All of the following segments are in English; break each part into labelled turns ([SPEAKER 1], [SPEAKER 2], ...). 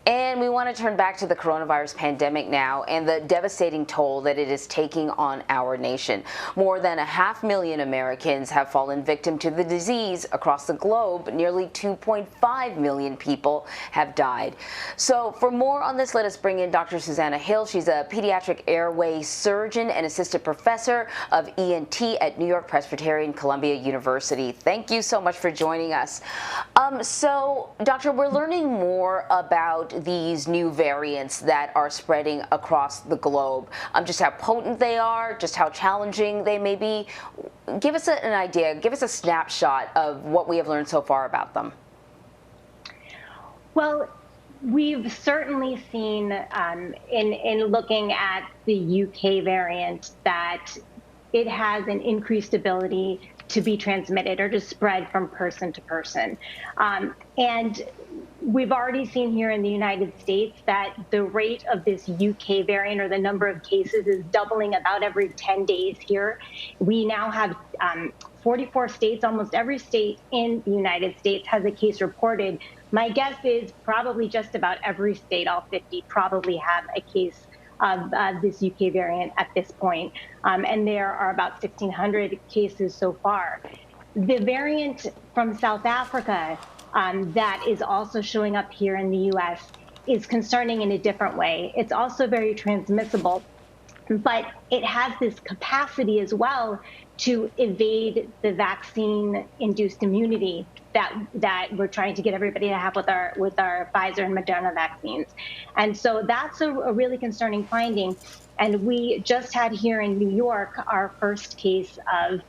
[SPEAKER 1] And we want to turn back to the coronavirus pandemic now and the devastating toll that it is taking on our nation. More than 500,000 Americans have fallen victim to the disease across the globe. Nearly 2.5 million people have died. So for more on this, let us bring in Dr. Susannah Hills. She's a pediatric airway surgeon and assistant professor of ENT at New York Presbyterian, Columbia University. Thank you so much for joining us. So, Doctor, we're learning more about these new variants that are spreading across the globe, just how potent they are, just how challenging they may be. Give us an idea, give us a snapshot of what we have learned so far about them.
[SPEAKER 2] Well, we've certainly seen in looking at the UK variant that it has an increased ability to be transmitted or to spread from person to person. And we've already seen here in the United States that the rate of this UK variant, or the number of cases, is doubling about every 10 days here. We now have 44 states, almost every state in the United States has a case reported. My guess is probably just about every state, all 50, probably have a case of this UK variant at this point. And there are about 1,600 cases so far. The variant from South Africa that is also showing up here in the US is concerning in a different way. It's also very transmissible, but it has this capacity as well to evade the vaccine-induced immunity that we're trying to get everybody to have with our Pfizer and Moderna vaccines. And so that's a really concerning finding. And we just had here in New York our first case of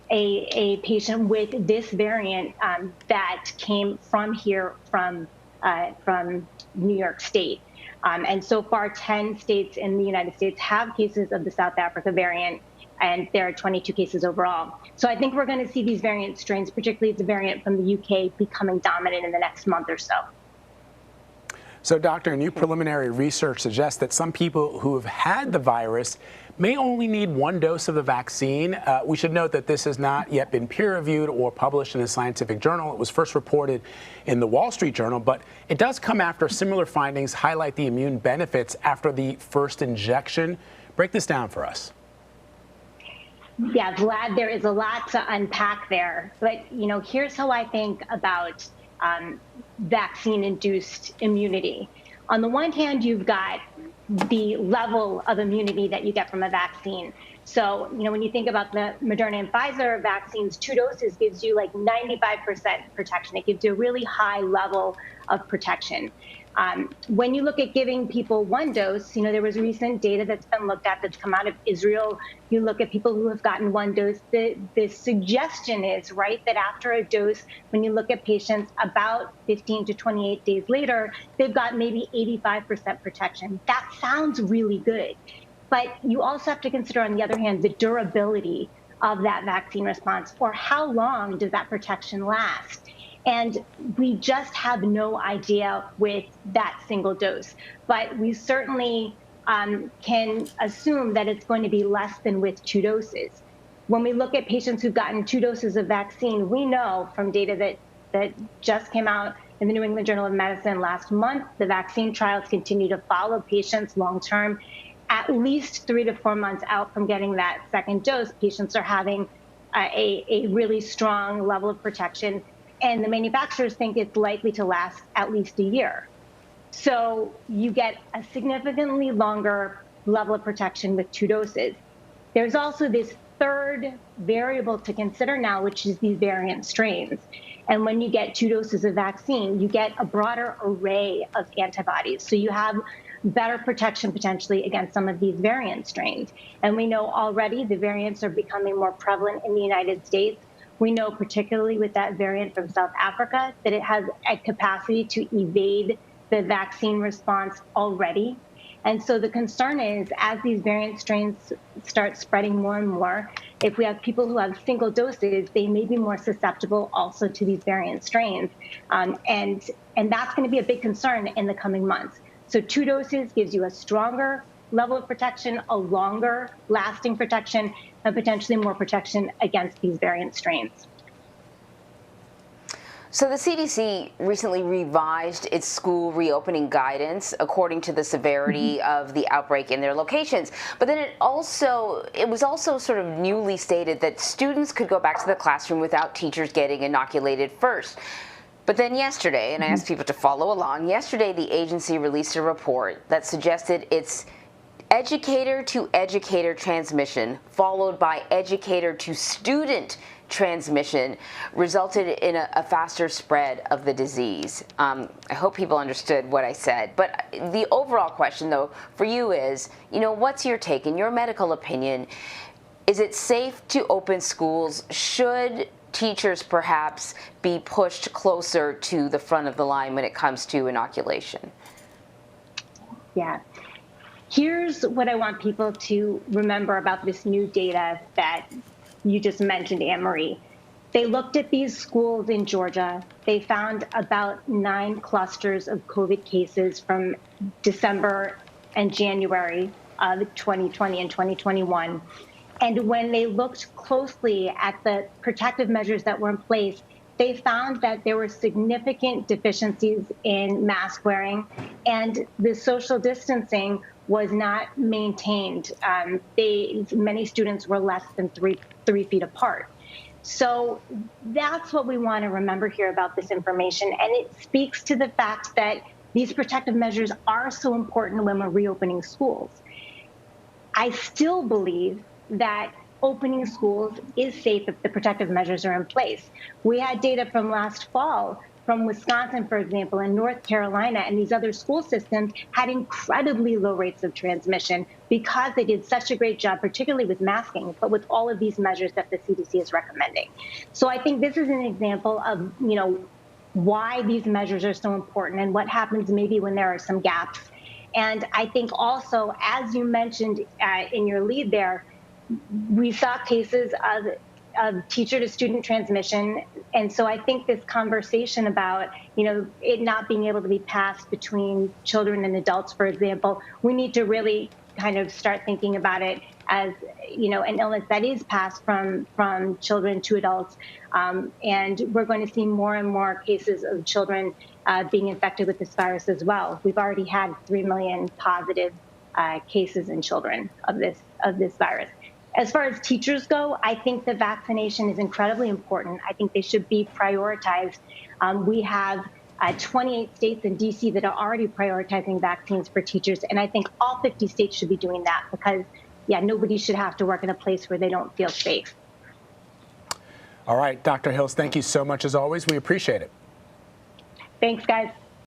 [SPEAKER 2] a patient with this variant that came from here, from New York State. And so far, 10 states in the United States have cases of the South Africa variant, and there are 22 cases overall. So I think we're going to see these variant strains, particularly the variant from the UK, becoming dominant in the next month or so.
[SPEAKER 3] So, Doctor, new preliminary research suggests that some people who have had the virus may only need one dose of the vaccine. We should note that this has not yet been peer-reviewed or published in a scientific journal. It was first reported in the Wall Street Journal, but it does come after similar findings highlight the immune benefits after the first injection. Break this down for us.
[SPEAKER 2] Yeah, Vlad, there is a lot to unpack there. But, here's how I think about vaccine-induced immunity. On the one hand, you've got the level of immunity that you get from a vaccine. So, when you think about the Moderna and Pfizer vaccines, 2 doses gives you like 95% protection. It gives you a really high level of protection. When you look at giving people 1 dose, there was recent data that's been looked at that's come out of Israel. You look at people who have gotten 1 dose. The suggestion is, right, that after a dose, when you look at patients about 15 to 28 days later, they've got maybe 85% protection. That sounds really good. But you also have to consider, on the other hand, the durability of that vaccine response, or how long does that protection last? And we just have no idea with that single dose. But we certainly can assume that it's going to be less than with 2 doses. When we look at patients who've gotten 2 doses of vaccine, we know from data that just came out in the New England Journal of Medicine last month, the vaccine trials continue to follow patients long-term. At least 3 to 4 months out from getting that second dose, patients are having a really strong level of protection. And the manufacturers think it's likely to last at least a year. So you get a significantly longer level of protection with 2 doses. There's also this third variable to consider now, which is these variant strains. And when you get 2 doses of vaccine, you get a broader array of antibodies. So you have better protection potentially against some of these variant strains. And we know already the variants are becoming more prevalent in the United States. We know, particularly with that variant from South Africa, that it has a capacity to evade the vaccine response already. And so the concern is, as these variant strains start spreading more and more, if we have people who have single doses, they may be more susceptible also to these variant strains. And that's going to be a big concern in the coming months. So 2 doses gives you a stronger level of protection, a longer lasting protection, and potentially more protection against these variant strains.
[SPEAKER 1] So the CDC recently revised its school reopening guidance according to the severity of the outbreak in their locations. But then it was also sort of newly stated that students could go back to the classroom without teachers getting inoculated first. But then yesterday, and I asked people to follow along, yesterday the agency released a report that suggested it's educator-to-educator transmission followed by educator-to-student transmission resulted in a faster spread of the disease. I hope people understood what I said. But the overall question, though, for you is, what's your take, in your medical opinion? Is it safe to open schools? Should teachers perhaps be pushed closer to the front of the line when it comes to inoculation?
[SPEAKER 2] Yeah. Here's what I want people to remember about this new data that you just mentioned, Anne-Marie. They looked at these schools in Georgia. They found about 9 clusters of COVID cases from December and January of 2020 and 2021. And when they looked closely at the protective measures that were in place, they found that there were significant deficiencies in mask wearing, and the social distancing was not maintained. Many students were less than three feet apart. So that's what we want to remember here about this information. And it speaks to the fact that these protective measures are so important when we're reopening schools. I still believe that opening schools is safe if the protective measures are in place. We had data from last fall from Wisconsin, for example, and North Carolina, and these other school systems had incredibly low rates of transmission because they did such a great job, particularly with masking, but with all of these measures that the CDC is recommending. So I think this is an example of, why these measures are so important and what happens maybe when there are some gaps. And I think also, as you mentioned in your lead there, we saw cases of teacher to student transmission. And so I think this conversation about, it not being able to be passed between children and adults, for example, we need to really kind of start thinking about it as, an illness that is passed from children to adults. And we're going to see more and more cases of children being infected with this virus as well. We've already had 3 million positive cases in children of this virus. As far as teachers go, I think the vaccination is incredibly important. I think they should be prioritized. We have 28 states and DC that are already prioritizing vaccines for teachers. And I think all 50 states should be doing that because, nobody should have to work in a place where they don't feel safe.
[SPEAKER 3] All right, Dr. Hills, thank you so much as always. We appreciate it.
[SPEAKER 2] Thanks, guys.